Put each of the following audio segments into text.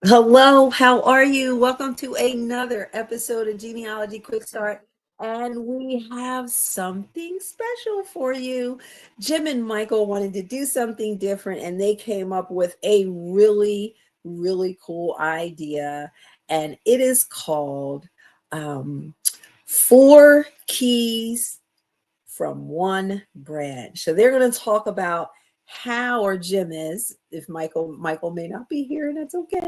Hello, how are you? Welcome to another episode of Genealogy Quick Start. And we have something special for you. Jim and Michael wanted to do something different, and they came up with a really cool idea. And it is called um, Four Keys from One Branch. So they're going to talk about how, or Jim is, if Michael may not be here, and that's okay.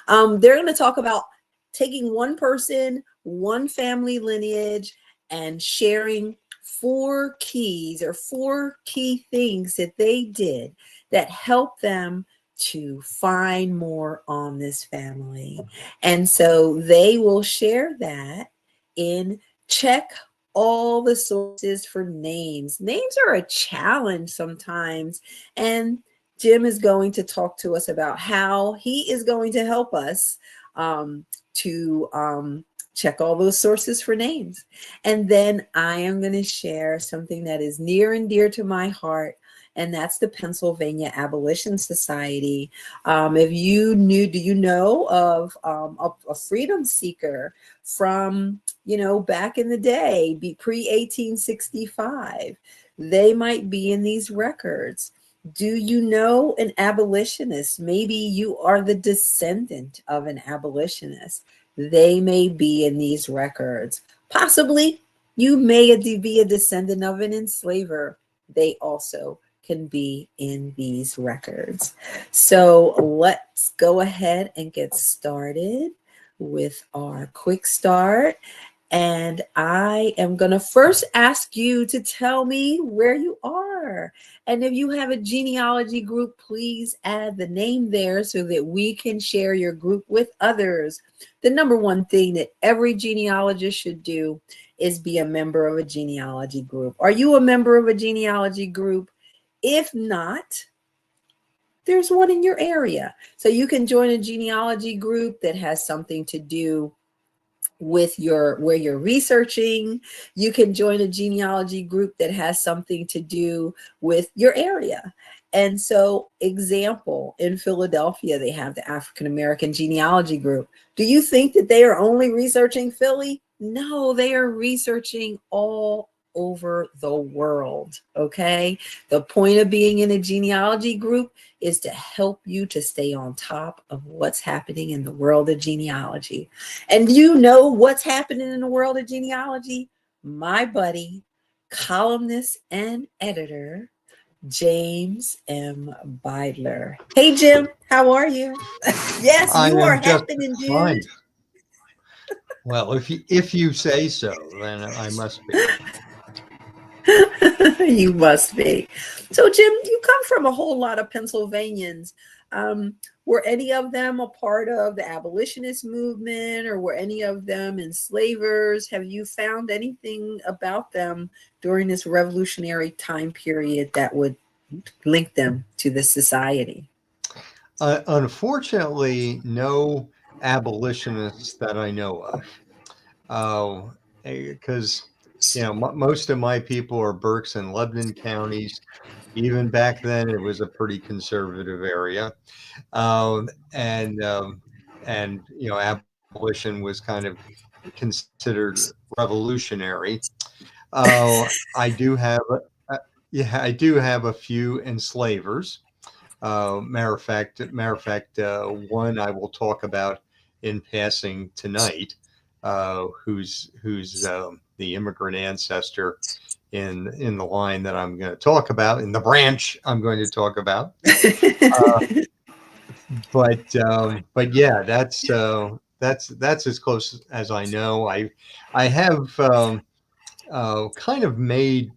They're going to talk about taking one person, one family lineage, and sharing four keys or four key things that they did that helped them to find more on this family. And so they will share that in check all the sources for names. Names are a challenge sometimes. And Jim is going to talk to us about how he is going to help us to check all those sources for names. And then I am going to share something that is near and dear to my heart, and that's the Pennsylvania Abolition Society. If you knew, do you know of a freedom seeker from, back in the day, pre-1865? They might be in these records. Do you know an abolitionist? Maybe you are the descendant of an abolitionist. They may be in these records. Possibly you may be a descendant of an enslaver. They also can be in these records. So let's go ahead and get started with our quick start. And I am going to first ask you to tell me where you are. And if you have a genealogy group, please add the name there so that we can share your group with others. The number one thing that every genealogist should do is be a member of a genealogy group. Are you a member of a genealogy group? If not, there's one in your area. So you can join a genealogy group that has something to do with where you're researching. You can join a genealogy group that has something to do with your area. And so, example, in Philadelphia, they have the African American Genealogy Group. Do you think that they are only researching Philly? No, they are researching all over the world. Okay. The point of being in a genealogy group is to help you to stay on top of what's happening in the world of genealogy. And you know what's happening in the world of genealogy? My buddy, columnist and editor, James M. Beidler. Hey, Jim, how are you? Yes, I you are am just happening, dude. fine. Well, if you say so, then I must be. You must be. So, Jim, you come from a whole lot of Pennsylvanians. Um, were any of them a part of the abolitionist movement, or were any of them enslavers? Have you found anything about them during this revolutionary time period that would link them to the society? Unfortunately, no abolitionists that I know of, because most of my people are Berks and Lebanon counties. Even back then, it was a pretty conservative area, and abolition was kind of considered revolutionary. I do have, uh, yeah, I do have a few enslavers. Matter of fact, one I will talk about in passing tonight, who's the immigrant ancestor in the line that I'm going to talk about, in the branch I'm going to talk about. Uh, but yeah, that's as close as I know. I have kind of made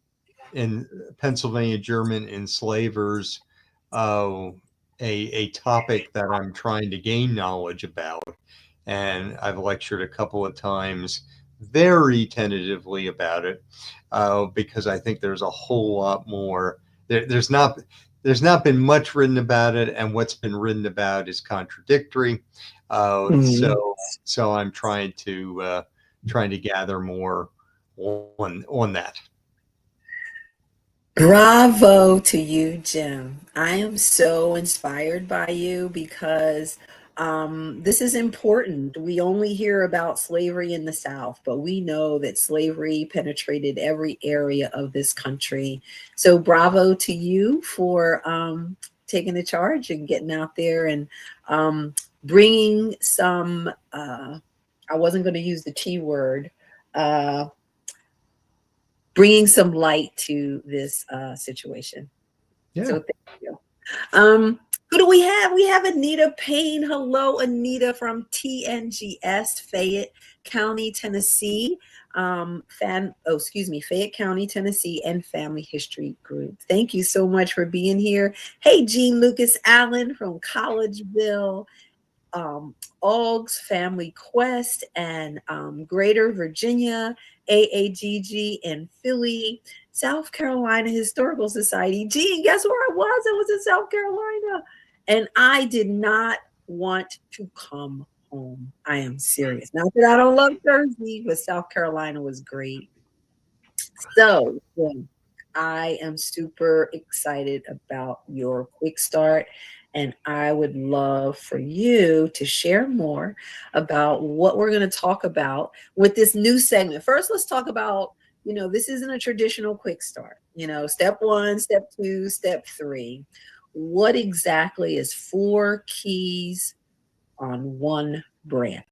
in Pennsylvania German enslavers uh, a topic that I'm trying to gain knowledge about, and I've lectured a couple of times, very tentatively about it, because I think there's a whole lot more. There's not been much written about it, and what's been written about is contradictory. Uh, Hmm. so so I'm trying to gather more on that. Bravo to you, Jim. I am so inspired by you because This is important. We only hear about slavery in the South, but we know that slavery penetrated every area of this country. So bravo to you for taking the charge and getting out there and bringing some, I wasn't going to use the T word, bringing some light to this situation. Yeah. So thank you. Who do we have? We have Anita Payne. Hello, Anita from TNGS, Fayette County, Tennessee. Fayette County, Tennessee, and Family History Group. Thank you so much for being here. Hey, Jean Lucas Allen from Collegeville, Oggs Family Quest, and Greater Virginia, AAGG in Philly, South Carolina Historical Society. Gee, guess where I was? I was in South Carolina. And I did not want to come home. I am serious. Not that I don't love Jersey, but South Carolina was great. So I am super excited about your quick start. And I would love for you to share more about what we're going to talk about with this new segment. First, let's talk about, this isn't a traditional quick start. Step 1, step 2, step 3. What exactly is 4 keys on one branch?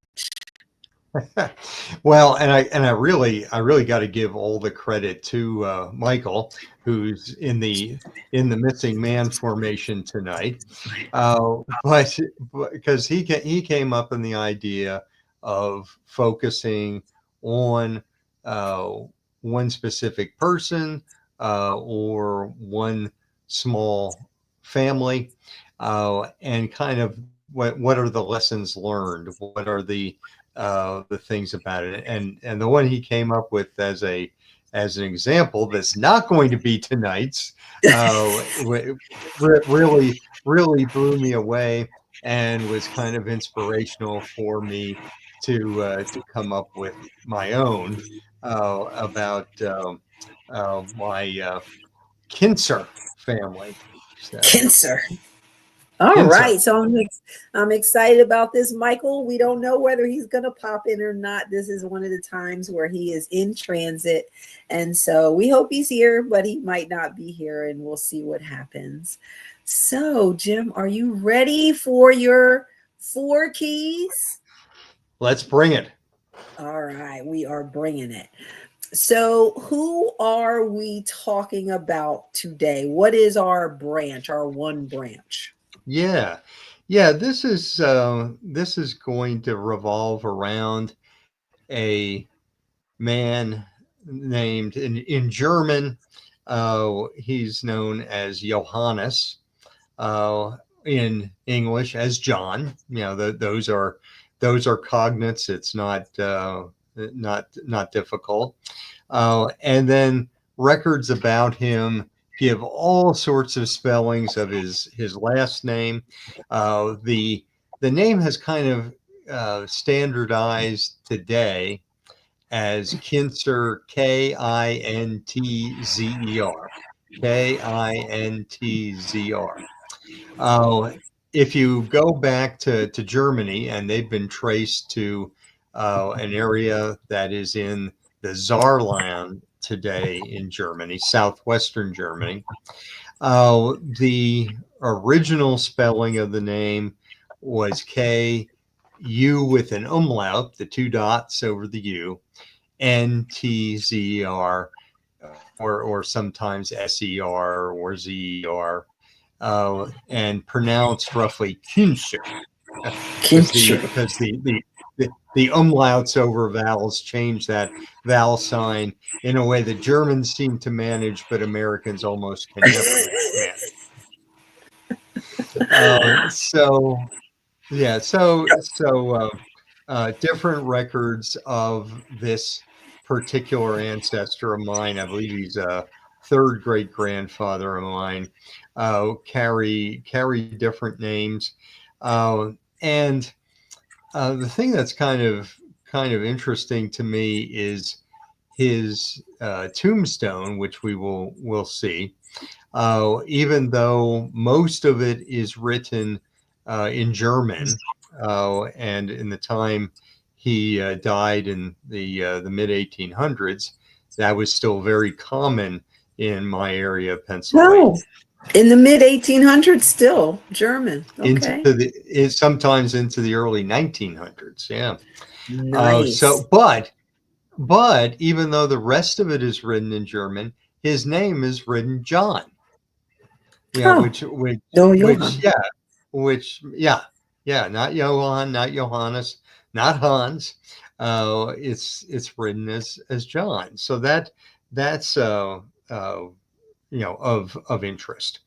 Well, and I really got to give all the credit to Michael, who's in the missing man formation tonight, but because he came up with the idea of focusing on one specific person or one small family, and kind of what are the lessons learned, what are the things about it, and the one he came up with as an example that's not going to be tonight's really blew me away and was kind of inspirational for me to come up with my own about my Kinser family. So, Kinser. All Kinser. right. So I'm excited about this, Michael. We don't know whether he's going to pop in or not. This is one of the times where he is in transit. And so we hope he's here, but he might not be here, and we'll see what happens. So, Jim, are you ready for your 4 keys? Let's bring it. All right. We are bringing it. So who are we talking about today? What is our branch, our one branch? Yeah. This is going to revolve around a man named in German. He's known as Johannes. In English as John. Those are cognates. It's not difficult. And then records about him give all sorts of spellings of his last name. The name has kind of standardized today as Kinzer, Kintzer, Kintzer. If you go back to Germany, and they've been traced to an area that is in the Saarland today in Germany, southwestern Germany, the original spelling of the name was K-U with an umlaut, the 2 dots over the U, N-T-Z-R, or sometimes S-E-R or Z-E-R. And pronounced roughly Künstler, because the umlauts over vowels change that vowel sign in a way that Germans seem to manage, but Americans almost can never manage. Different records of this particular ancestor of mine, I believe he's a 3rd great grandfather of mine, carry different names, and the thing that's kind of interesting to me is his tombstone, which we'll see. Even though most of it is written in German, and in the time he died in the mid 1800s, that was still very common in my area of Pennsylvania. No, in the mid 1800s, still German. Into Okay. sometimes into the early 1900s. Yeah. Nice. But even though the rest of it is written in German, his name is written John. Yeah, Oh, no, which Johann. yeah, yeah, not Johann, not Johannes, not Hans. It's written as John. So that's of interest.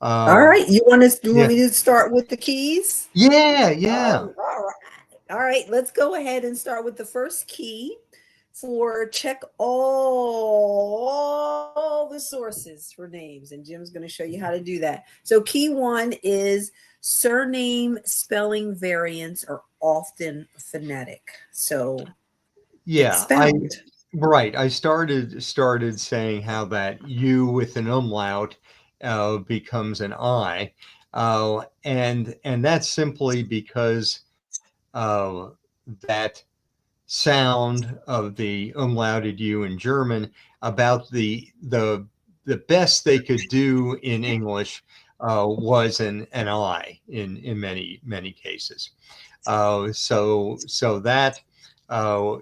All Um, right. You want yeah, me to start with the keys? yeah. All right. All right. Let's go ahead and start with the first key for check all the sources for names. And Jim's going to show you how to do that. So, key one is surname spelling variants are often phonetic. So, it's Yeah, found. right. I started saying how that U with an umlaut becomes an I, and that's simply because that sound of the umlauted U in German about the best they could do in English was an I in many cases. So that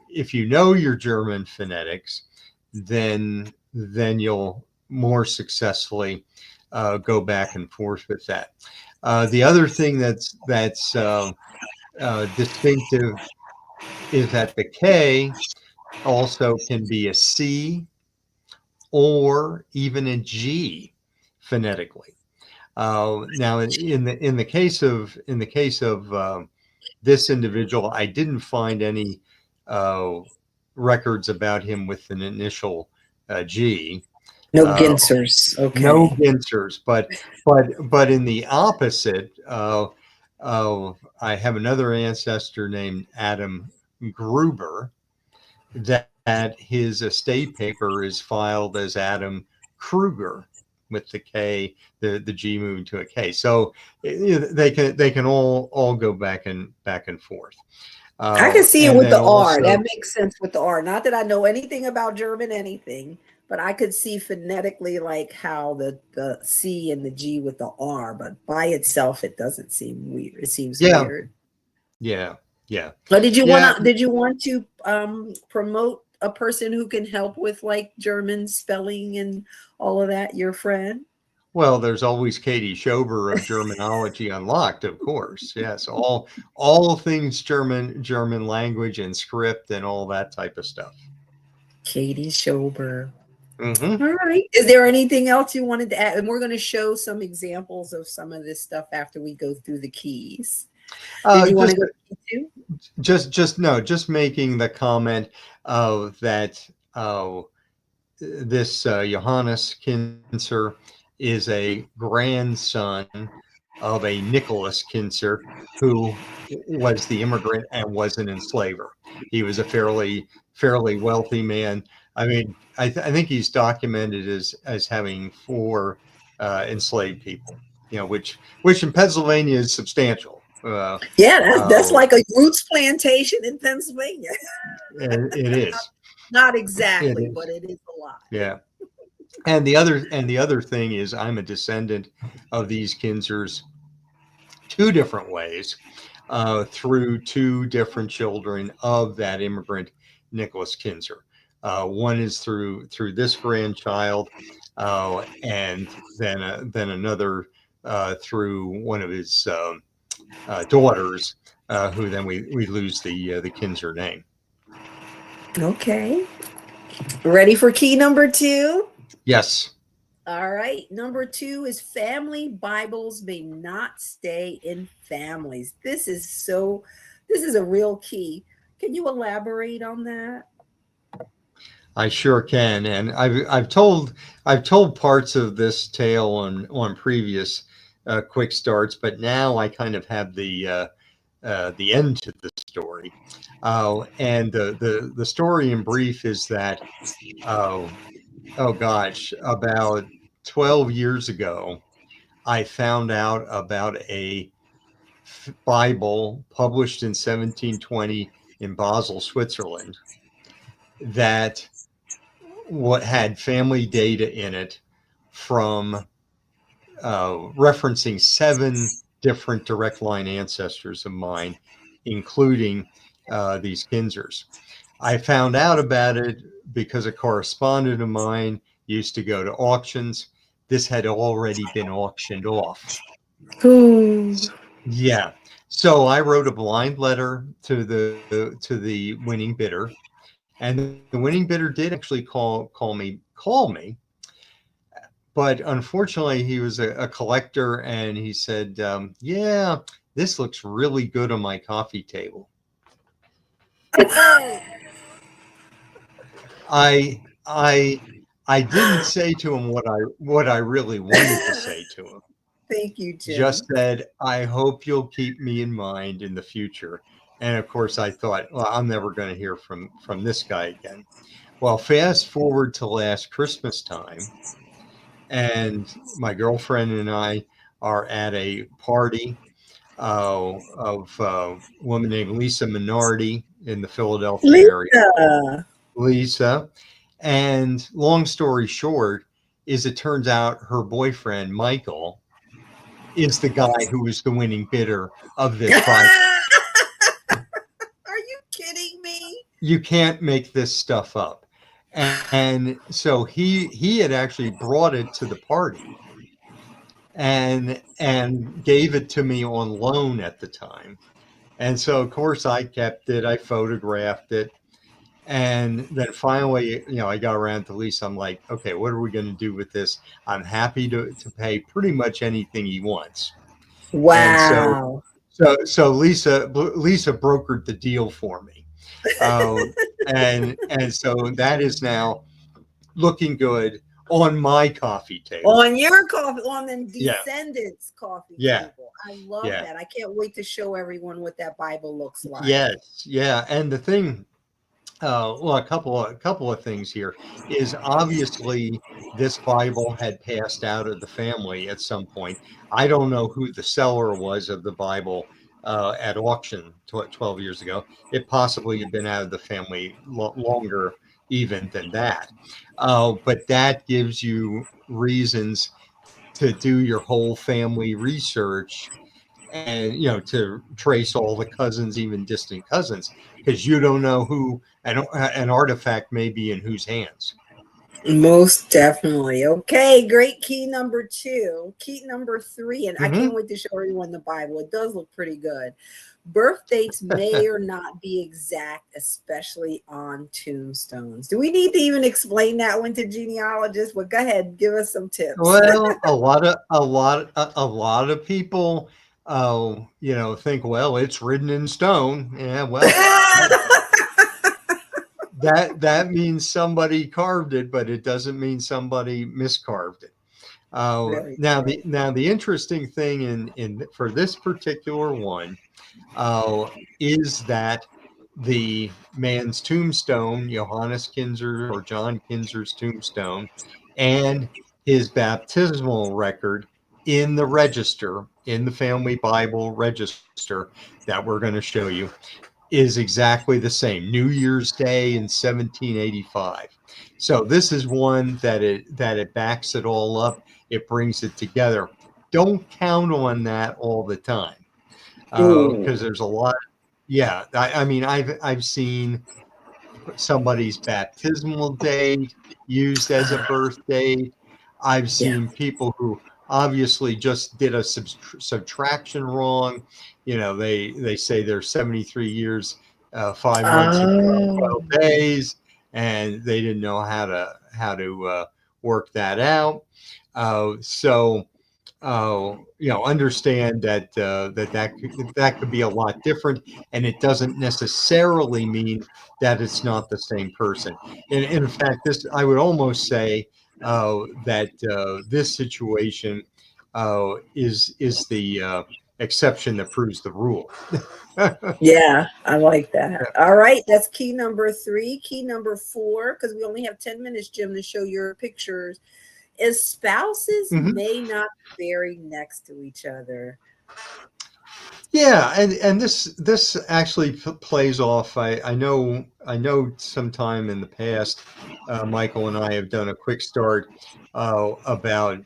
if you know your German phonetics, then you'll more successfly go back and forth with that. The other thing that's distinctive is that the K also can be a C or even a G phonetically. Now, in the case of this individual, I didn't find any uh, records about him with an initial G. No Uh, Ginsers. no Okay. Ginsers, but in the opposite, I have another ancestor named Adam Gruber that his estate paper is filed as Adam Kruger with the K, the G moving to a K. So they can all go back and forth. I can see it And with then the R. That also, makes sense with the R. Not that I know anything about German anything, but I could see phonetically like how the C and the G with the R, but by itself it doesn't seem weird. It seems yeah, weird. yeah, yeah, But yeah. did you want to promote a person who can help with like German spelling and all of that, your friend? Well, there's always Katie Schober of Germanology Unlocked, of course. Yes, all things German language and script and all that type of stuff. Katie Schober. Hmm. All right. Is there anything else you wanted to add? And we're going to show some examples of some of this stuff after we go through the keys. Did you want to Just go to key two? just no, just making the comment of that this Johannes Kinzer is a grandson of a Nicholas Kinzer who was the immigrant and was an enslaver. He was a fairly wealthy man. I mean, I think he's documented as having four enslaved people. Which in Pennsylvania is substantial. Yeah, that's Uh, like a roots plantation in Pennsylvania. it is. Not It exactly, but is. it is a lot. Yeah. And the other thing is I'm a descendant of these Kinzers two different ways through two different children of that immigrant Nicholas Kinzer. One is through this grandchild, and then another through one of his daughters, who then we lose the Kinzer name. Okay. Ready for key number two? Yes. All right. Number two is family Bibles may not stay in families. This is a real key. Can you elaborate on that? I sure can, and I've told parts of this tale on previous quick starts, but now I kind of have the end to the story. And the story in brief is that oh oh gosh, about 12 years ago, I found out about a Bible published in 1720 in Basel, Switzerland, that what had family data in it from referencing 7 different direct line ancestors of mine, including these Kinzers. I found out about it because a correspondent of mine used to go to auctions. This had already been auctioned off. Who? Yeah. So I wrote a blind letter to the winning bidder, and the winning bidder did actually call me. But unfortunately, he was a collector, and he said, "Yeah, this looks really good on my coffee table." I I I didn't say to him what I really wanted to say to him. Thank you, Just Jim. said, "I hope you'll keep me in mind in the future." And of course, I thought, well, I'm never going to hear from this guy again. Well, fast forward to last Christmas time, and my girlfriend and I are at a party of a woman named Lisa Minardi in the Philadelphia area. Lisa. Lisa. And long story short, is it turns out her boyfriend, Michael, is the guy who was the winning bidder of this Bible. Are you kidding me? You can't make this stuff up. And so he had actually brought it to the party and gave it to me on loan at the time. And so of course I kept it, I photographed it. And then finally, I got around to Lisa. I'm like, okay, what are we going to do with this? I'm happy to pay pretty much anything he wants. And Wow. so Lisa brokered the deal for me, uh, and so that is now looking good on my coffee table. On your coffee, on the Yeah, descendants' coffee yeah, table. I love yeah, that. I can't wait to show everyone what that Bible looks like. yes, yeah. And the thing, well, a couple of things here is obviously this Bible had passed out of the family at some point. I don't know who the seller was of the Bible at auction 12 years ago. It possibly had been out of the family longer even than that. But that gives you reasons to do your whole family research and to trace all the cousins, even distant cousins, because you don't know who an artifact may be in whose hands. Most definitely. Okay, great key number 2. Key number 3, and I can't Hmm. wait to show everyone the Bible. It does look pretty good. Birth dates may or not be exact, especially on tombstones. Do we need to even explain that one to genealogists? Well, go ahead, give us some tips. Well, a lot of people, think, well, it's written in stone. Yeah, well, that means somebody carved it, but it doesn't mean somebody miscarved it. Very Now true. the interesting thing in for this particular one uh, is that the man's tombstone, Johannes Kinzer or John Kinzer's tombstone, and his baptismal record in the register, in the family Bible register that we're going to show you, is exactly the same. New Year's Day in 1785. So this is one that it backs it all up. It brings it together. Don't count on that all the time Ooh. because there's a lot. Yeah, I mean, I've seen somebody's baptismal date used as a birth date. I've Yeah. seen people who obviously just did a subtraction wrong. They say they're 73 years, 5 months, and Oh. 12 days, and they didn't know how to work that out. So understand that could be a lot different, and it doesn't necessarily mean that it's not the same person. And in fact, this I would almost say that this situation is the exception that proves the rule. Yeah, I like that. All right, that's key number 3. Key number 4, because we only have 10 minutes, Jim, to show your pictures, is spouses Mhm. may not bury next to each other. Yeah, and this actually plays off. I know sometime in the past, Michael and I have done a quick start about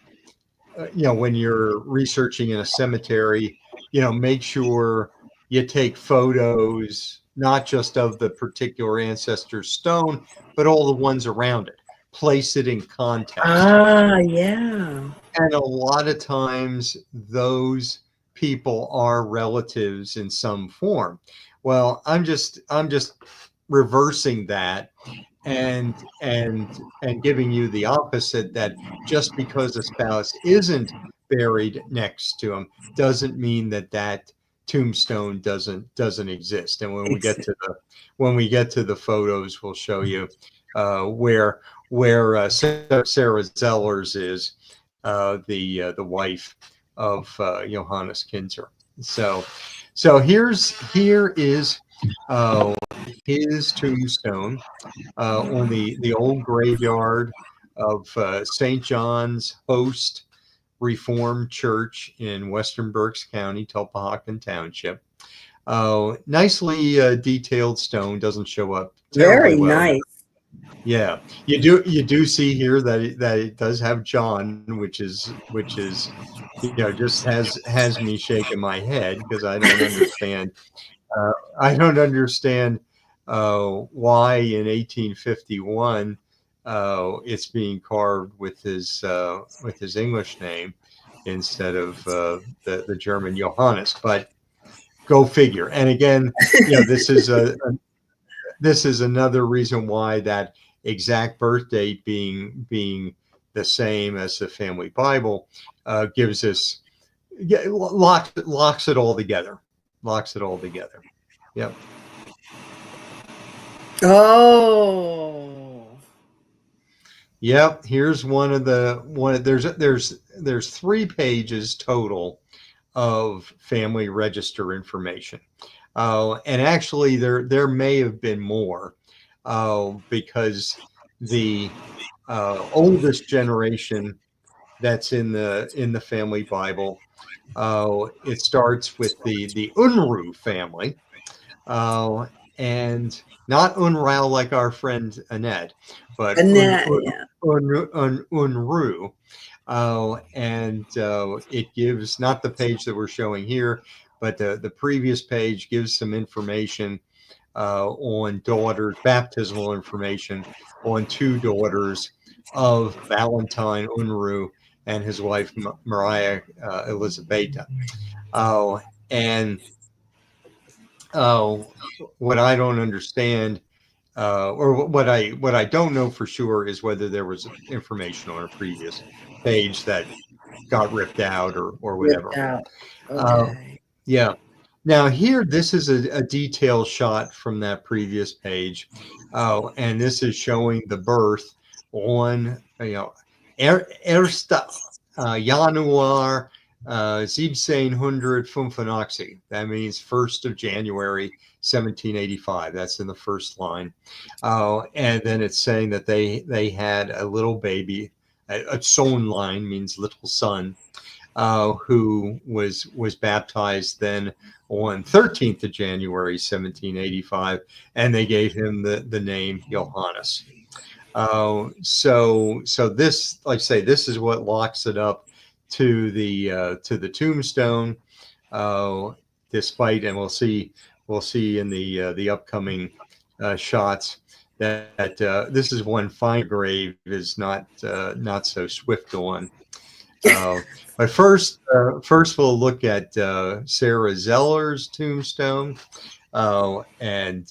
when you're researching in a cemetery, make sure you take photos not just of the particular ancestor's stone, but all the ones around it. Place it in context. Ah, yeah. And a lot of times those people are relatives in some form. Well, I'm just reversing that and giving you the opposite, that just because a spouse isn't buried next to him doesn't mean that that tombstone doesn't exist. And when we get to the photos, we'll show you where Sarah Zellers is, the wife of Johannes Kinzer. So here is uh, his tombstone on the old graveyard of St. John's Host Reformed Church in Western Berks County, Tulpehocken Township. Nicely detailed stone, doesn't show up terribly Very well. nice. Yeah, you do see here that it does have John, which is just has me shaking my head because I don't understand why in 1851 it's being carved with his English name instead of the German Johannes. But go figure. And again, this is another reason why that exact birth date being the same as the family Bible gives us locks it all together. Locks it all together. Yep. Oh. Yep, here's there's 3 pages total of family register information. And actually there may have been more because the oldest generation that's in the family Bible, it starts with the Unruh family, uh, and not Unrau like our friend Annette, but And that, yeah. Unruh. And it gives not the page that we're showing here, but the previous page gives some information on daughters, baptismal information on 2 daughters of Valentine Unruh and his wife Mariah Elizabeta. And uh, what I don't understand, or what I don't know for sure, is whether there was information on a previous page that got ripped out or Ripped whatever. out. Uh, Okay. yeah. Now here, this is a detailed shot from that previous page, and this is showing the birth on 1. Januar 1785. That means 1st of January 1785. That's in the first line, and then it's saying that they had a little baby. A son line means little son, who was baptized then on 13th of January 1785, and they gave him the name Johannes. So this, like I say, this is what locks it up to the tombstone. Uh, Despite, and we'll see in the upcoming shots that this is one fine grave is not so swift on. Uh, but first we'll look at Sarah Zeller's tombstone, and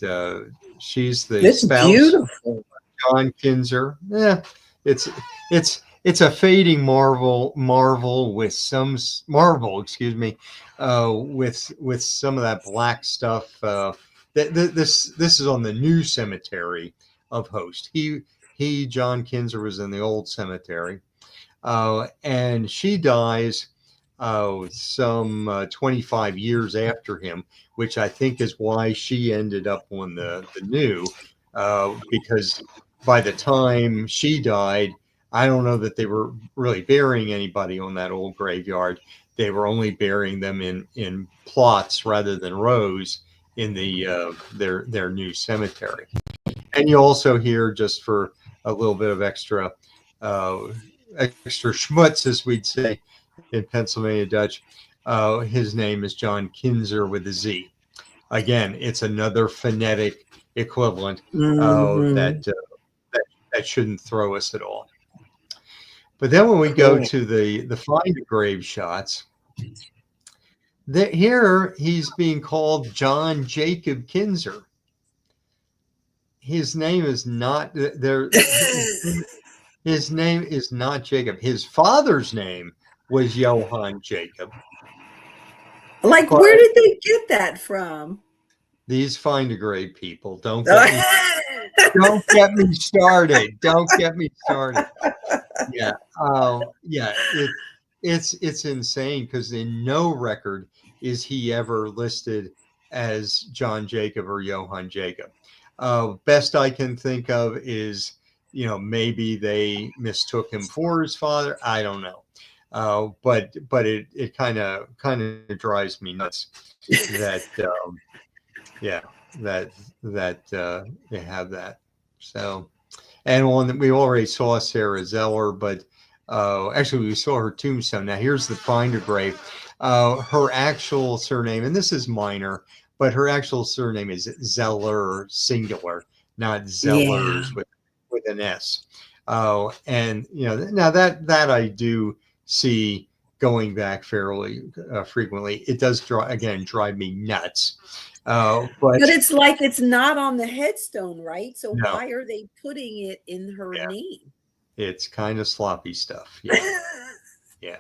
she's the It's spouse beautiful. John Kinzer. Yeah, it's it's a fading marvel with some marvel, excuse me, with some of that black stuff. This is on the new cemetery of Host. He John Kinzer was in the old cemetery, and she dies some 25 years after him, which I think is why she ended up on the new, because by the time she died, I don't know that they were really burying anybody on that old graveyard. they were only burying them in plots rather than rows in their new cemetery. And you also hear, just for a little bit of uh, extra schmutz, as we'd say in Pennsylvania Dutch, his name is John Kinzer with a Z. Again, it's another phonetic equivalent Mm-hmm. that shouldn't throw us at all. But then when we go Cool. to the find a grave shots, here he's being called John Jacob Kinzer. His name is not there. His name is not Jacob. His father's name was Johann Jacob. Like, But where did they get that from? these find a grave people don't get me started. Don't get me started. Yeah. Yeah. It's insane, because in no record is he ever listed as John Jacob or Johann Jacob. Best I can think of is, maybe they mistook him for his father. I don't know. But it kind of drives me nuts that yeah that they have that. So, and one we already saw Sarah Zeller, but actually we saw her tombstone. Now here's the finder grave. Her actual surname, and this is minor, but her actual surname is Zeller, singular, not Yeah. Zellers with an S. And now that I do see going back fairly frequently. It does drive me nuts. But But it's like it's not on the headstone, right? So no, why are they putting it in her yeah, name? it's kind of sloppy stuff. Yeah, yeah,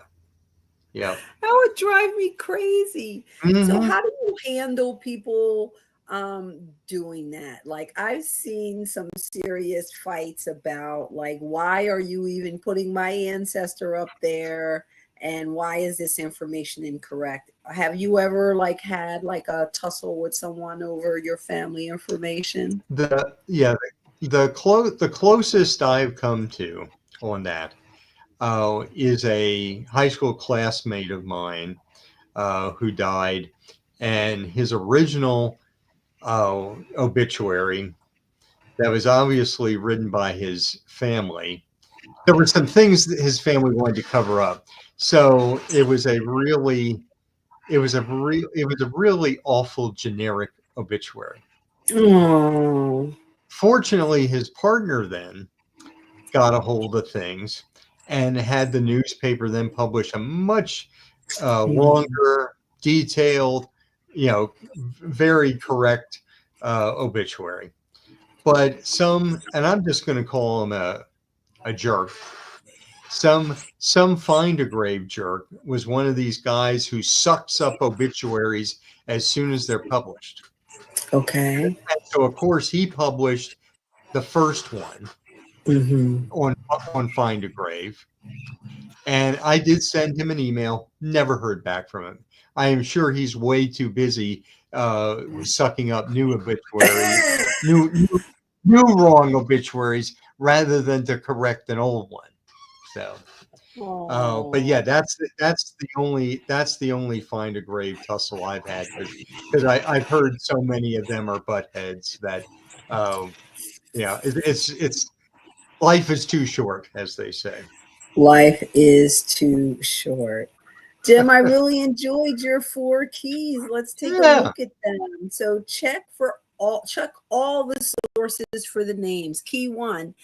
yeah. That would drive me crazy. So Hmm. how do you handle people doing that? Like, I've seen some serious fights about, like, why are you even putting my ancestor up there, and why is this information incorrect? Have you ever like had like a tussle with someone over your family information? The yeah the closest I've come to on that is a high school classmate of mine who died, and his original obituary that was obviously written by his family. There were some things that his family wanted to cover up, so it was a really awful generic obituary. Oh. Fortunately, his partner then got a hold of things and had the newspaper then publish a much longer, detailed, very correct obituary. But and I'm just going to call him a jerk. Some find a grave jerk was one of these guys who sucks up obituaries as soon as they're published. Okay. And so of course he published the first one Mm-hmm. on Find a Grave, and I did send him an email. Never heard back from him. I am sure he's way too busy sucking up new obituaries, new wrong obituaries, rather than to correct an old one. So, but yeah, Oh. that's the only Find a Grave tussle I've had, because I've heard so many of them are butt heads that it's life is too short, as they say. Life is too short. Jim, I really enjoyed your four keys. Let's take a Yeah. look at them. So check all the sources for the names. Key one,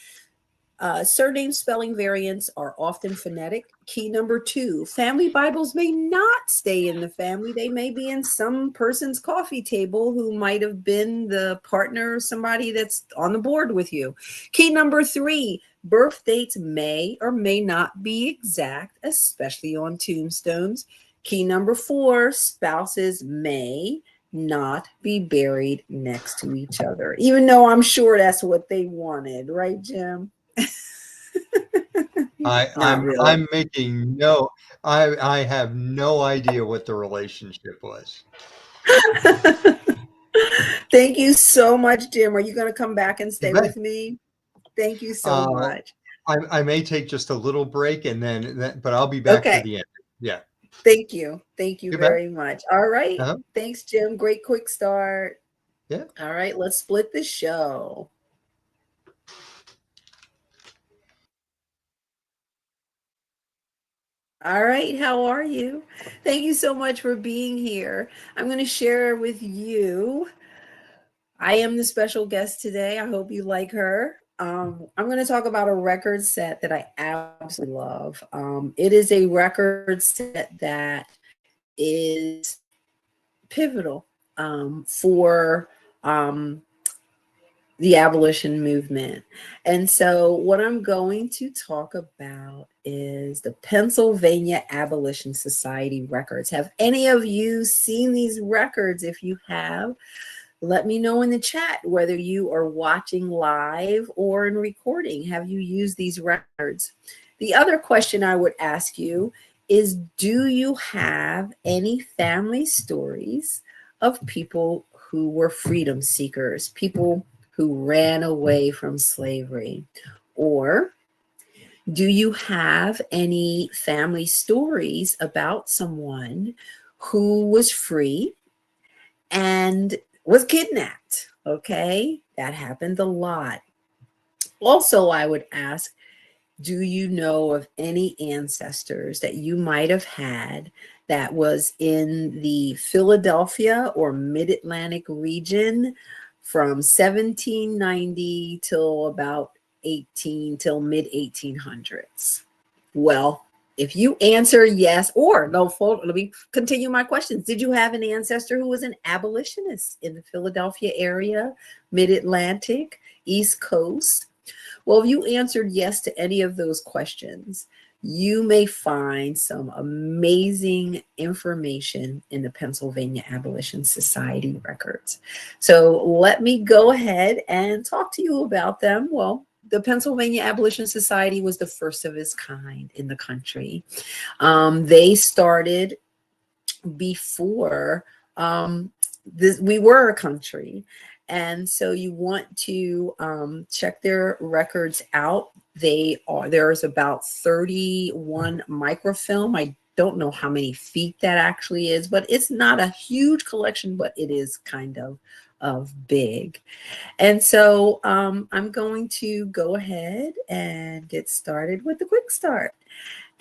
surname spelling variants are often phonetic. Key number two, family Bibles may not stay in the family. They may be in some person's coffee table who might have been the partner of somebody that's on the board with you. Key number three, birth dates may or may not be exact, especially on tombstones. Key number four, spouses may not be buried next to each other, even though I'm sure that's what they wanted, right, Jim? Not really. I'm making I have no idea what the relationship was. Thank you so much, Jim. Are you going to come back and You stay bet. with me? Thank you so Uh, much. I may take just a little break, and then but I'll be back for Okay. the end. Yeah. Thank you. Thank you You bet. very much. All right. Uh-huh. Thanks, Jim. Great quick start. Yeah. All right, let's split the show. All right, how are you? Thank you so much for being here. I'm going to share with you. I am the special guest today. I hope you like her. I'm going to talk about a record set that I absolutely love. It is a record set that is pivotal for um, the abolition movement. And so, what I'm going to talk about is the Pennsylvania Abolition Society records. Have any of you seen these records? If you have, let me know in the chat whether you are watching live or in recording. Have you used these records? The other question I would ask you is, do you have any family stories of people who were freedom seekers, people who ran away from slavery? Or do you have any family stories about someone who was free and was kidnapped? Okay, that happened a lot. Also, I would ask, do you know of any ancestors that you might have had that was in the Philadelphia or Mid-Atlantic region from 1790 till about 18 till mid 1800s? Well, if you answer yes, or no, let me continue my questions. Did you have an ancestor who was an abolitionist in the Philadelphia area, Mid-Atlantic, East Coast? Well, if you answered yes to any of those questions, you may find some amazing information in the Pennsylvania Abolition Society records. So let me go ahead and talk to you about them. Well, the Pennsylvania Abolition Society was the first of its kind in the country. They started before we were a country. And so you want to check their records out. There's about 31 microfilm. I don't know how many feet that actually is, but it's not a huge collection, but it is kind of big. And so I'm going to go ahead and get started with the quick start.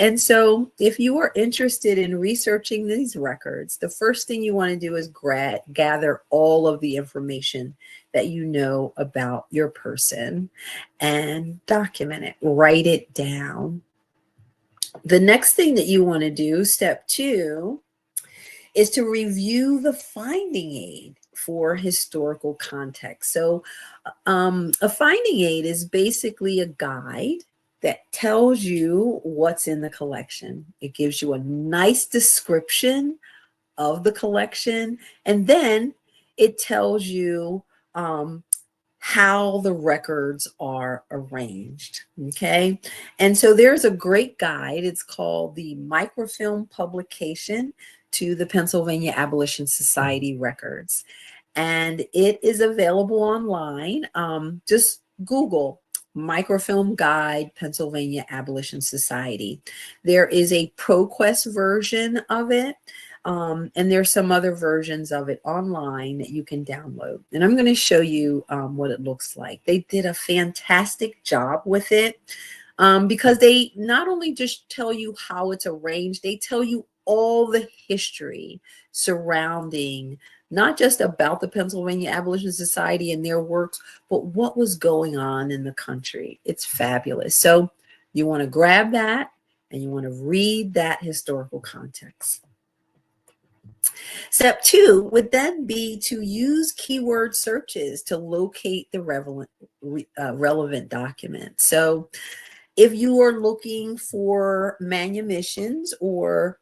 And so, if you are interested in researching these records, the first thing you want to do is gather all of the information that you know about your person and document it, write it down. The next thing that you want to do, step 2, is to review the finding aid for historical context. So, a finding aid is basically a guide that tells you what's in the collection. It gives you a nice description of the collection, and then it tells you how the records are arranged. Okay. And so there's a great guide. It's called the Microfilm Publication to the Pennsylvania Abolition Society Records. And it is available online. Just Google Microfilm Guide, Pennsylvania Abolition Society. There is a ProQuest version of it. And there's some other versions of it online that you can download. And I'm going to show you what it looks like. They did a fantastic job with it because they not only just tell you how it's arranged, they tell you all the history surrounding not just about the Pennsylvania Abolition Society and their works, but what was going on in the country. It's fabulous. So you want to grab that and you want to read that historical context. Step 2 would then be to use keyword searches to locate the relevant document. So if you are looking for manumissions, or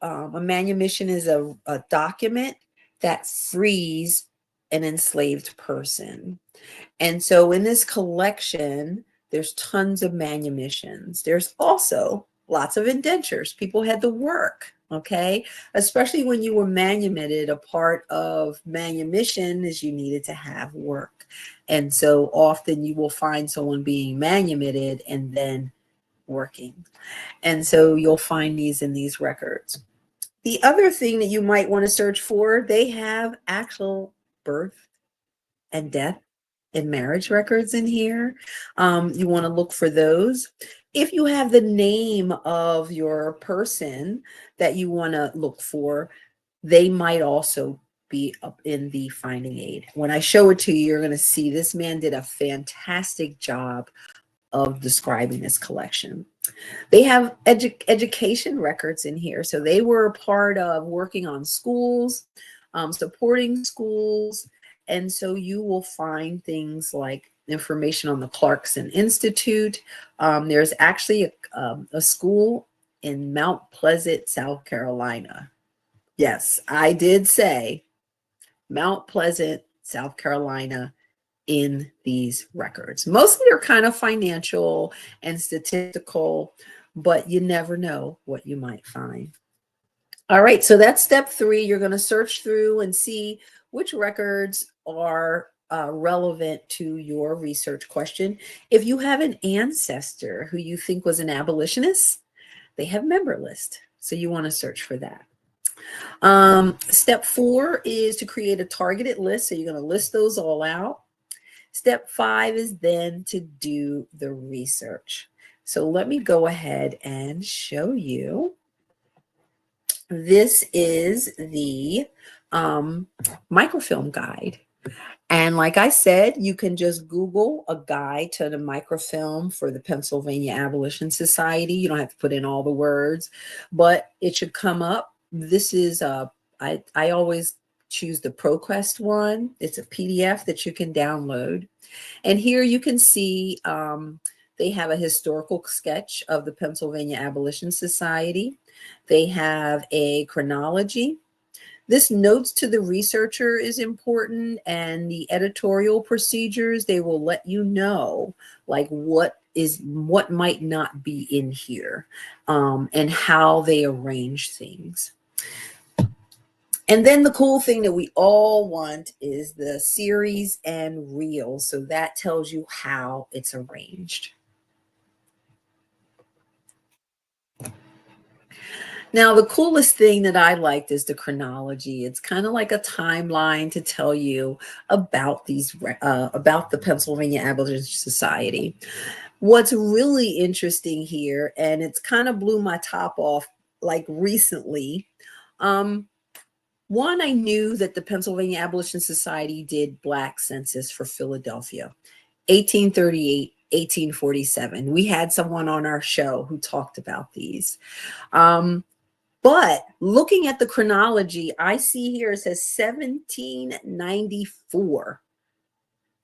a manumission is a document that frees an enslaved person. And so in this collection, there's tons of manumissions. There's also lots of indentures. People had to work, okay? Especially when you were manumitted, a part of manumission is you needed to have work. And so often you will find someone being manumitted and then working. And so you'll find these in these records. The other thing that you might want to search for, they have actual birth and death and marriage records in here. You want to look for those. If you have the name of your person that you want to look for, they might also be up in the finding aid. When I show it to you, you're going to see this man did a fantastic job of describing this collection. They have education records in here. So they were a part of working on schools, supporting schools. And so you will find things like information on the Clarkson Institute. There's actually a school in Mount Pleasant, South Carolina. Yes, I did say Mount Pleasant, South Carolina in these records. Mostly they're kind of financial and statistical, but you never know what you might find. All right, so that's step 3. You're going to search through and see which records are relevant to your research question. If you have an ancestor who you think was an abolitionist, they have member list. So you want to search for that. Step 4 is to create a targeted list. So you're going to list those all out. Step 5 is then to do the research. So let me go ahead and show you. This is the microfilm guide. And like I said, you can just Google a guide to the microfilm for the Pennsylvania Abolition Society. You don't have to put in all the words, but it should come up. This is, I always choose the ProQuest one. It's a PDF that you can download. And here you can see they have a historical sketch of the Pennsylvania Abolition Society. They have a chronology. This notes to the researcher is important, and the editorial procedures, they will let you know like what might not be in here and how they arrange things. And then the cool thing that we all want is the series and reel. So that tells you how it's arranged. Now, the coolest thing that I liked is the chronology. It's kind of like a timeline to tell you about about the Pennsylvania Abolition Society. What's really interesting here, and it's kind of blew my top off like recently. One, I knew that the Pennsylvania Abolition Society did Black census for Philadelphia, 1838, 1847. We had someone on our show who talked about these. But looking at the chronology, I see here it says 1794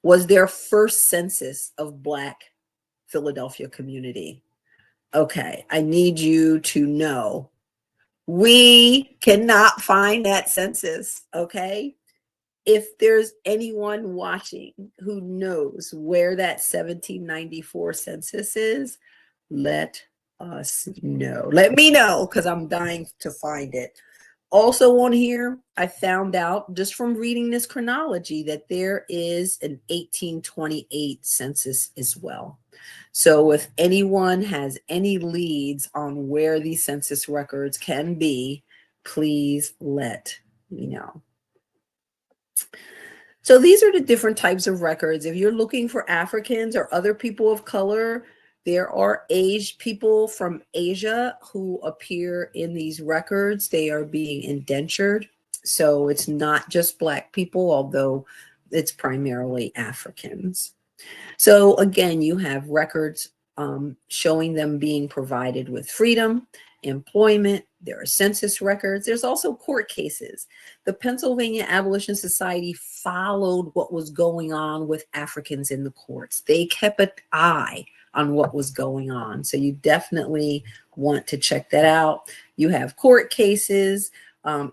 was their first census of Black Philadelphia community. Okay, I need you to know we cannot find that census, okay? If there's anyone watching who knows where that 1794 census is, let us know. Let me know, because I'm dying to find it. Also on here, I found out just from reading this chronology that there is an 1828 census as well. So if anyone has any leads on where these census records can be, please let me know. So these are the different types of records. If you're looking for Africans or other people of color, there are aged people from Asia who appear in these records. They are being indentured. So it's not just Black people, although it's primarily Africans. So again, you have records showing them being provided with freedom, employment. There are census records. There's also court cases. The Pennsylvania Abolition Society followed what was going on with Africans in the courts. They kept an eye on what was going on. So you definitely want to check that out. You have court cases,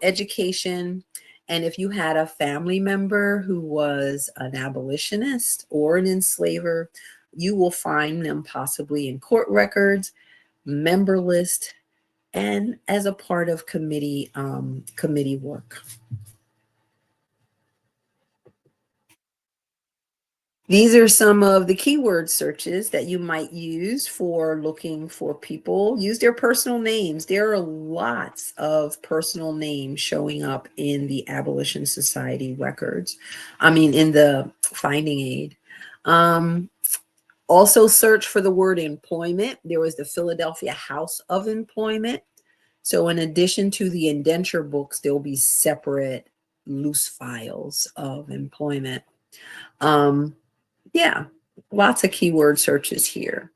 education, and if you had a family member who was an abolitionist or an enslaver, you will find them possibly in court records, member list, and as a part of committee work. These are some of the keyword searches that you might use for looking for people. Use their personal names. There are lots of personal names showing up in the Abolition Society records. I mean, in the finding aid. Also search for the word employment. There was the Philadelphia House of Employment. So in addition to the indenture books, there'll be separate loose files of employment. Yeah, lots of keyword searches here.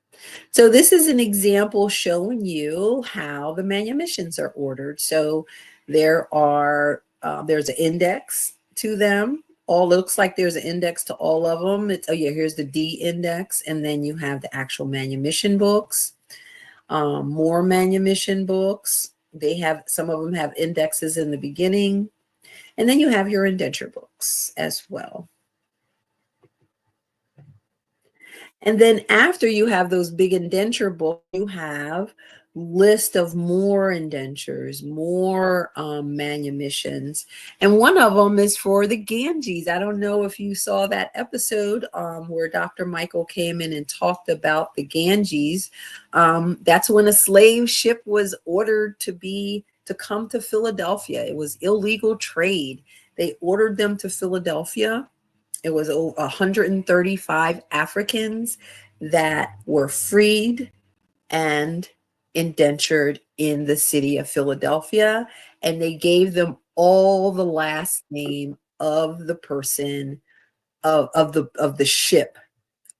So this is an example showing you how the manumissions are ordered. So there's an index to them. All looks like there's an index to all of them. Oh yeah, here's the D index, and then you have the actual manumission books. More manumission books. Some of them have indexes in the beginning, and then you have your indenture books as well. And then after you have those big indenture books, you have list of more indentures, more manumissions. And one of them is for the Ganges. I don't know if you saw that episode where Dr. Michael came in and talked about the Ganges. That's when a slave ship was ordered to come to Philadelphia. It was illegal trade. They ordered them to Philadelphia. It was over 135 Africans that were freed and indentured in the city of Philadelphia, and they gave them all the last name of the person of the ship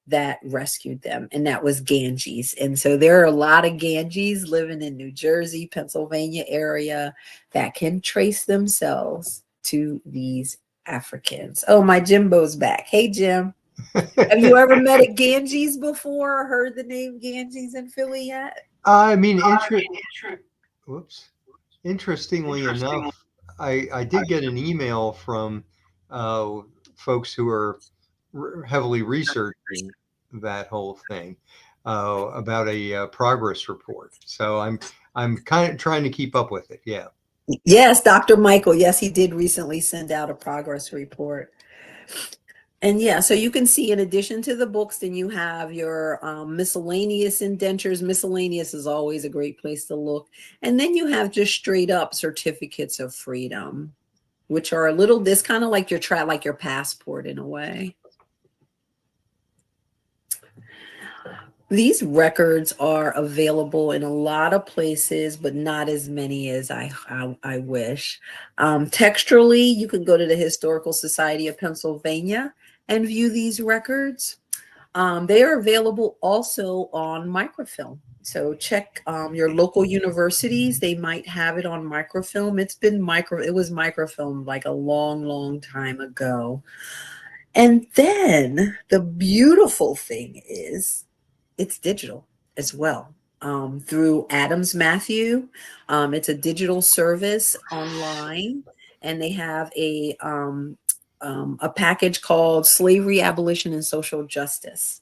that rescued them, and that was Ganges. And so there are a lot of Ganges living in New Jersey, Pennsylvania area that can trace themselves to these Africans. Oh, my Jimbo's back. Hey, Jim. Have you ever met a Ganges before or heard the name Ganges in Philly yet? I mean, interestingly enough, I did get an email from folks who are heavily researching that whole thing about a progress report. So I'm kind of trying to keep up with it. Yeah. Yes, Dr. Michael. Yes, he did recently send out a progress report. And yeah, so you can see in addition to the books, then you have your miscellaneous indentures. Miscellaneous is always a great place to look. And then you have just straight up certificates of freedom, which are this kind of like your passport in a way. These records are available in a lot of places, but not as many as I wish. Textually, you can go to the Historical Society of Pennsylvania and view these records. They are available also on microfilm. So check your local universities. They might have it on microfilm. It was microfilm like a long, long time ago. And then the beautiful thing is, it's digital as well through Adams Matthew. It's a digital service online, and they have a package called Slavery, Abolition, and Social Justice.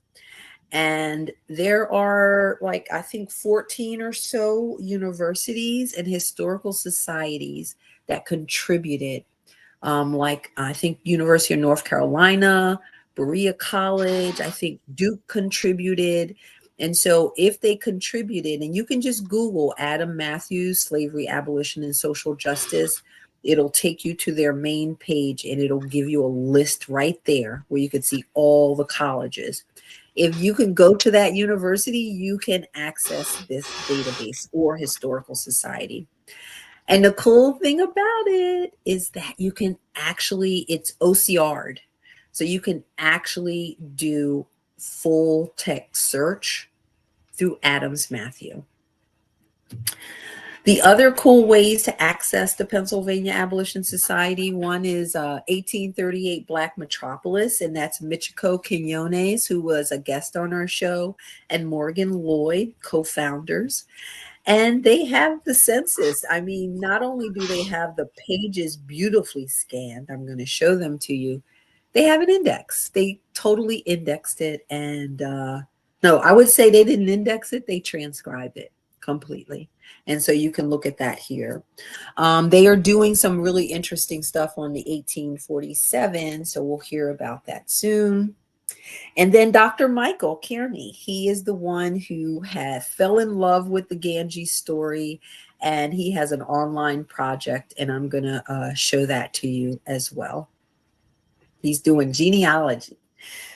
And there are I think 14 or so universities and historical societies that contributed. I think University of North Carolina, Berea College, I think Duke contributed. And so if they contributed, and you can just Google Adam Matthews, Slavery, Abolition, and Social Justice, it'll take you to their main page and it'll give you a list right there where you can see all the colleges. If you can go to that university, you can access this database or historical society. And the cool thing about it is that you can it's OCR'd. So you can actually do full text search through Adams Matthew. The other cool ways to access the Pennsylvania Abolition Society, one is 1838 Black Metropolis, and that's Michiko Quinones, who was a guest on our show, and Morgan Lloyd, co-founders. And they have the census. I mean, not only do they have the pages beautifully scanned, I'm going to show them to you, they have an index. They totally indexed it. And no, I would say they didn't index it. They transcribed it completely. And so you can look at that here. They are doing some really interesting stuff on the 1847. So we'll hear about that soon. And then Dr. Michael Kearney, he is the one who had fell in love with the Ganges story, and he has an online project, and I'm going to show that to you as well. He's doing genealogy.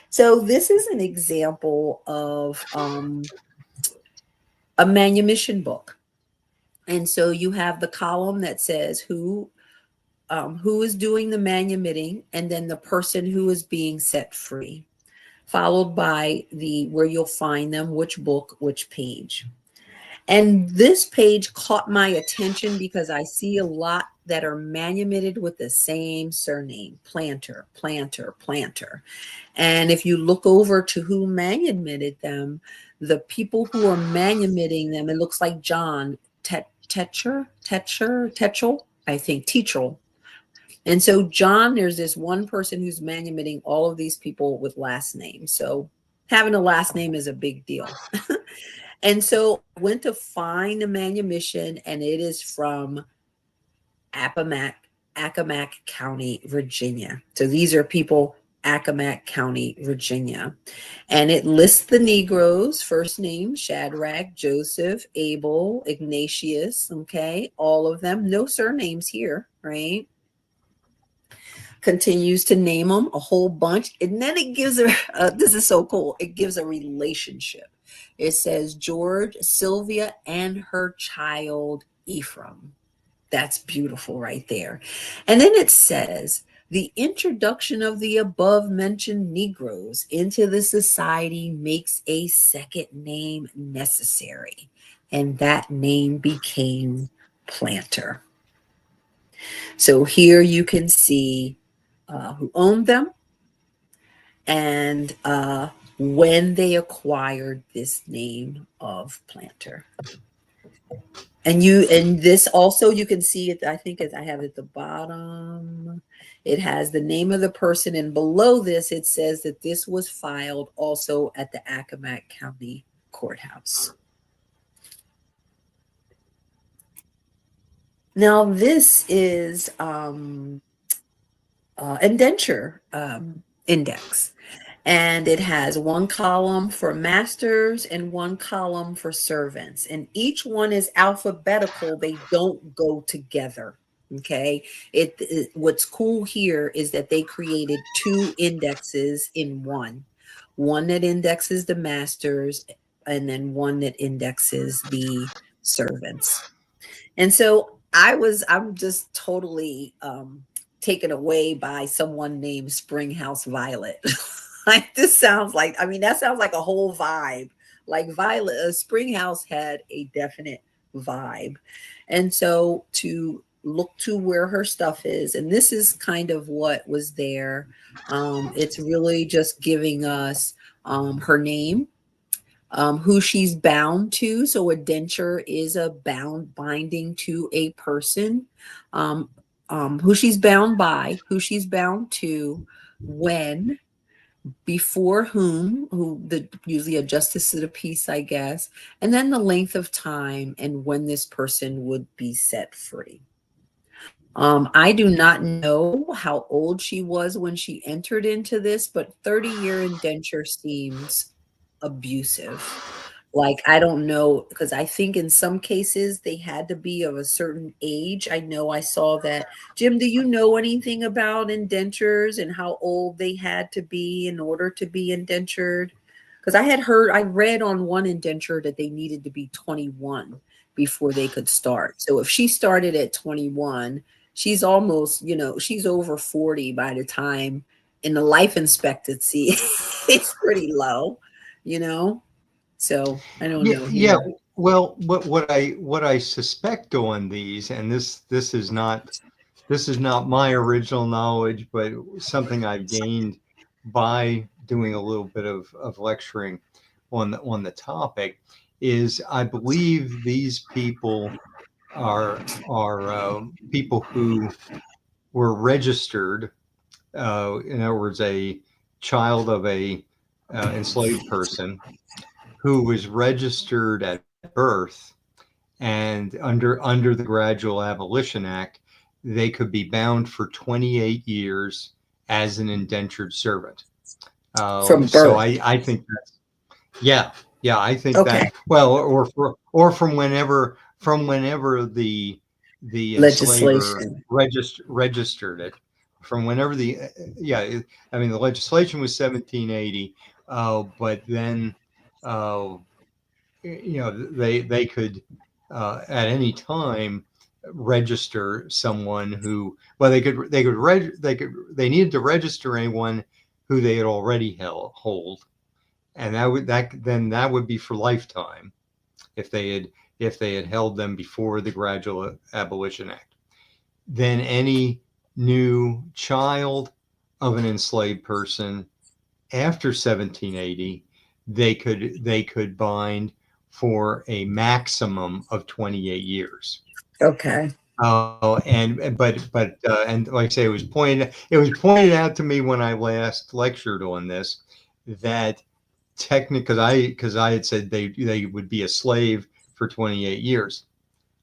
So this is an example of a manumission book. And so you have the column that says who is doing the manumitting, and then the person who is being set free, followed by the where you'll find them, which book, which page. And this page caught my attention because I see a lot that are manumitted with the same surname, Planter, Planter, Planter. And if you look over to who manumitted them, the people who are manumitting them, it looks like John Tetchel, I think, Teachel. And so John, there's this one person who's manumitting all of these people with last names. So having a last name is a big deal. And so I went to find the manumission, and it is from Accomack County, Virginia. So these are people, Accomack County, Virginia. And it lists the Negroes, first name, Shadrach, Joseph, Abel, Ignatius, okay, all of them. No surnames here, right? Continues to name them a whole bunch. And then it gives this is so cool, it gives a relationship. It says George, Sylvia, and her child Ephraim. That's beautiful right there. And then it says the introduction of the above mentioned Negroes into the society makes a second name necessary, and that name became Planter. So here you can see who owned them and when they acquired this name of Planter. And this also, you can see it, I think I have it at the bottom. It has the name of the person, and below this it says that this was filed also at the Accomack County Courthouse. Now this is indenture index. And it has one column for masters and one column for servants. And each one is alphabetical. They don't go together. Okay. What's cool here is that they created two indexes in one that indexes the masters, and then one that indexes the servants. And so I'm just totally taken away by someone named Springhouse Violet. Like this sounds like, I mean, that sounds like a whole vibe. Like Violet, Springhouse had a definite vibe. And so to look to where her stuff is, and this is kind of what was there. It's really just giving us her name, who she's bound to. So a denture is a binding to a person, who she's bound by, who she's bound to, when, before whom, usually a justice of the peace, I guess, and then the length of time and when this person would be set free. I do not know how old she was when she entered into this, but 30-year indenture seems abusive. Like, I don't know, because I think in some cases they had to be of a certain age. I know I saw that. Jim, do you know anything about indentures and how old they had to be in order to be indentured? Because I read on one indenture that they needed to be 21 before they could start. So if she started at 21, she's almost, she's over 40 by the time, in the life expectancy, it's pretty low, So I don't know. Yeah. Well, what I suspect on these, and this is not my original knowledge, but something I've gained by doing a little bit of lecturing on the topic, is I believe these people are people who were registered. In other words, a child of a enslaved person who was registered at birth, and under the Gradual Abolition Act, they could be bound for 28 years as an indentured servant. From So birth. I think that's, yeah, yeah, I think Okay. that, well, or from whenever the enslaver Legislation. registered it, from whenever I mean, the legislation was 1780, but then, uh, they could, at any time, register someone who, well, they needed to register anyone who they had already hold, and that would be for lifetime if they had held them before the Gradual Abolition Act. Then any new child of an enslaved person after 1780, they could bind for a maximum of 28 years. Okay. Oh, and like I say, it was pointed out to me when I last lectured on this, that technically, because I had said they would be a slave for 28 years.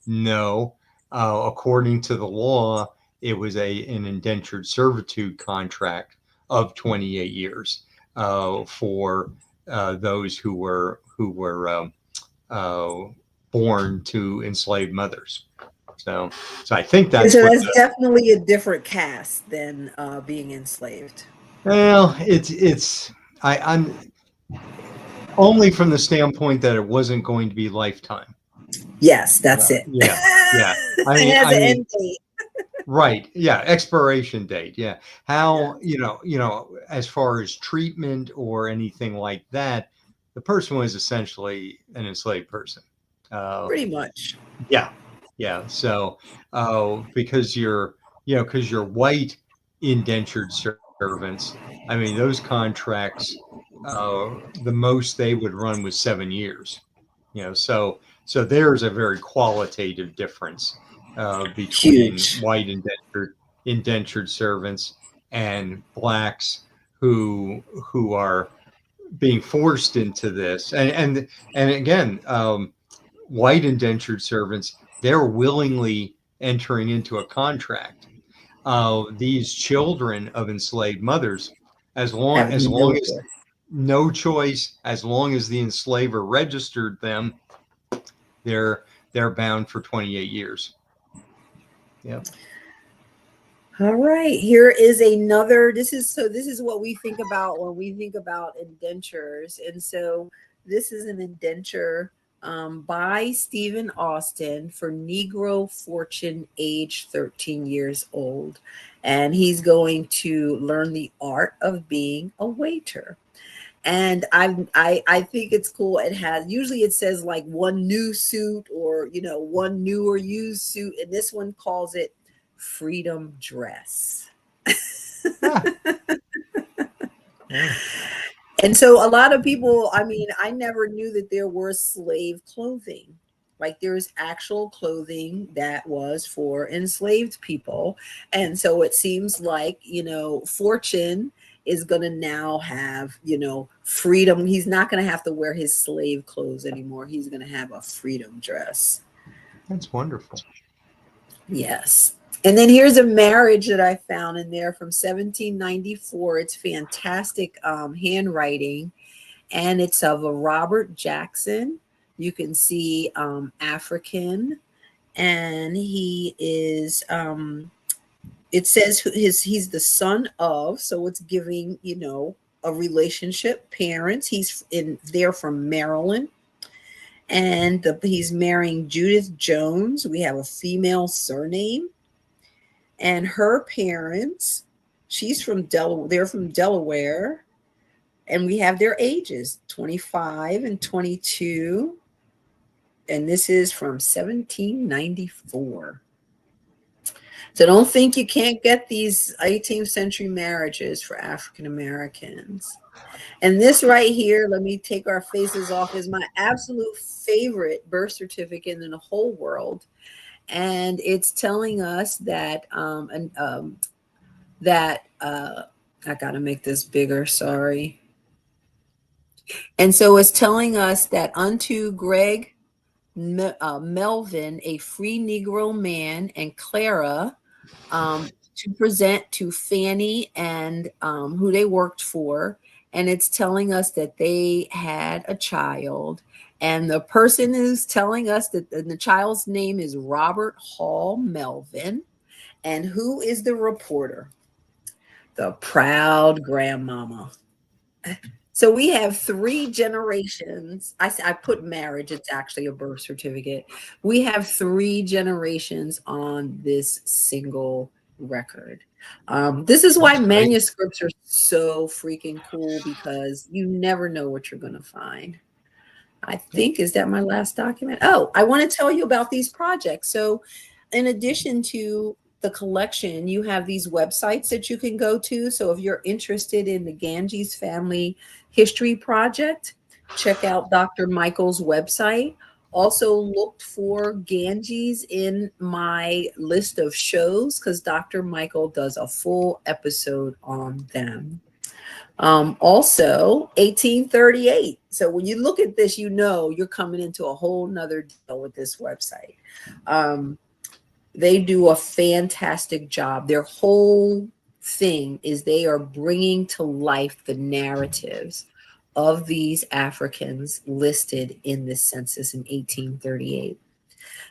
No, according to the law, it was an indentured servitude contract of 28 years, for those who were uh, born to enslaved mothers. So, so I think And that's so what that's definitely a different caste than being enslaved. well, I'm only from the standpoint that it wasn't going to be lifetime. Yes, that's it. Yeah, yeah. It has I an mean, end date. right. Yeah, expiration date. Yeah. Yeah, How, as far as treatment or anything like that, the person was essentially an enslaved person. Uh, pretty much. yeah. Yeah. So, because you're white indentured servants, I mean, those contracts, the most they would run was 7 years. So there's a very qualitative difference, between Huge. white indentured servants and blacks who are being forced into this, and again, white indentured servants, they're willingly entering into a contract. These children of enslaved mothers, as long Have as no long as choice. no choice, as long as the enslaver registered them, they're they're bound for 28 years. Yep. All right, here is another. This is what we think about when we think about indentures. And so this is an indenture by Stephen Austin for Negro Fortune, age 13 years old. And he's going to learn the art of being a waiter. And I think it's cool. It has, usually it says like one new suit, or one new or used suit, and this one calls it freedom dress. Ah, yeah. And so a lot of people, I mean, I never knew that there were slave clothing. Like there's actual clothing that was for enslaved people. And so it seems like, Fortune is going to now have, freedom. He's not going to have to wear his slave clothes anymore. He's going to have a freedom dress. That's wonderful. Yes. And then here's a marriage that I found in there from 1794. It's fantastic handwriting, and it's of a Robert Jackson. You can see African, and he is. It says he's the son of, so it's giving a relationship, parents. He's in there from Maryland, and he's marrying Judith Jones. We have a female surname, and her parents. She's from Delaware. They're from Delaware, and we have their ages 25 and 22, and this is from 1794. So don't think you can't get these 18th century marriages for African Americans. And this right here, let me take our faces off, is my absolute favorite birth certificate in the whole world. And it's telling us that I gotta make this bigger, sorry. And so it's telling us that unto Greg Melvin, a free Negro man, and Clara, to present to Fanny and who they worked for, and it's telling us that they had a child. And the person is telling us that the child's name is Robert Hall Melvin. And who is the reporter? The proud grandmama. So we have 3 generations. I put marriage, it's actually a birth certificate. We have 3 generations on this single record. This is why manuscripts are so freaking cool, because you never know what you're going to find. I think, is that my last document? Oh, I want to tell you about these projects. So in addition to the collection, you have these websites that you can go to. So if you're interested in the Ganges Family History Project, check out Dr. Michael's website. Also look for Ganges in my list of shows, because Dr. Michael does a full episode on them. Also 1838. So when you look at this, you know you're coming into a whole nother deal with this website. They do a fantastic job. Their whole thing is they are bringing to life the narratives of these Africans listed in this census in 1838.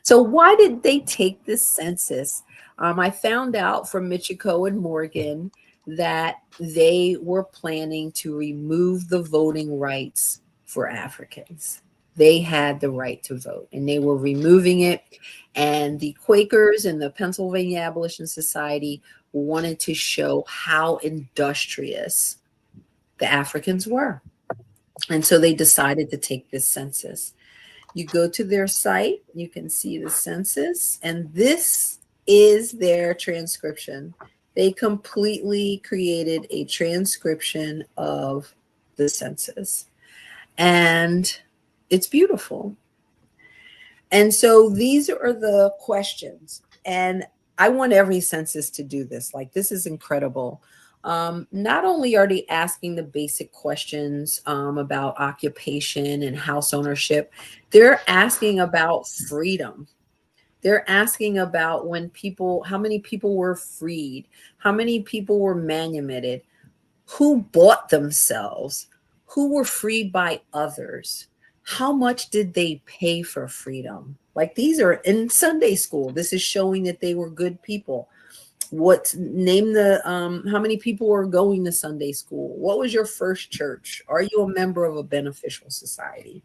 So why did they take this census? I found out from Michiko and Morgan that they were planning to remove the voting rights for Africans. They had the right to vote, and they were removing it. And the Quakers and the Pennsylvania Abolition Society wanted to show how industrious the Africans were. And so they decided to take this census. You go to their site, you can see the census, and this is their transcription. They completely created a transcription of the census, and it's beautiful. And so these are the questions, and I want every census to do this. Like, this is incredible. Not only are they asking the basic questions about occupation and house ownership, they're asking about freedom. They're asking about how many people were freed, how many people were manumitted, who bought themselves, who were freed by others, how much did they pay for freedom? Like, these are in Sunday school. This is showing that they were good people. How many people were going to Sunday school? What was your first church? Are you a member of a beneficial society?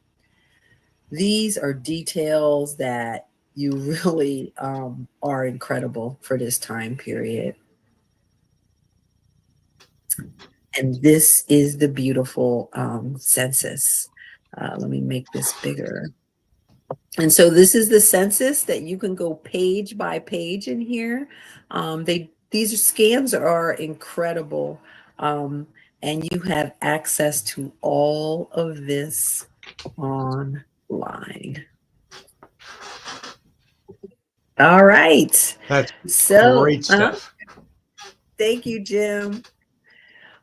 These are details that you really are incredible for this time period. And this is the beautiful census. Let me make this bigger. And so this is the census that you can go page by page in here. These scans are incredible. And you have access to all of this online. All right. That's great stuff. Thank you, Jim.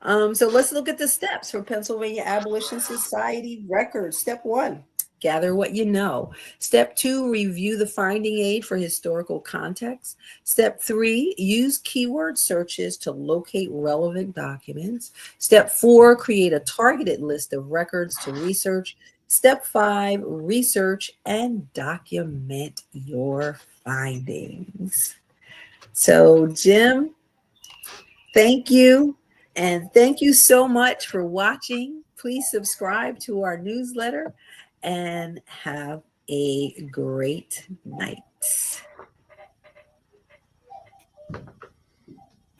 So let's look at the steps for Pennsylvania Abolition Society records. Step 1, gather what you know. Step 2, review the finding aid for historical context. Step 3, use keyword searches to locate relevant documents. Step 4, create a targeted list of records to research. Step 5, research and document your findings. So, Jim, thank you. And thank you so much for watching. Please subscribe to our newsletter and have a great night.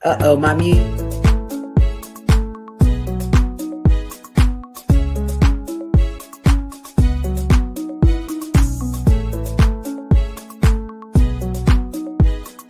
Uh-oh, my music.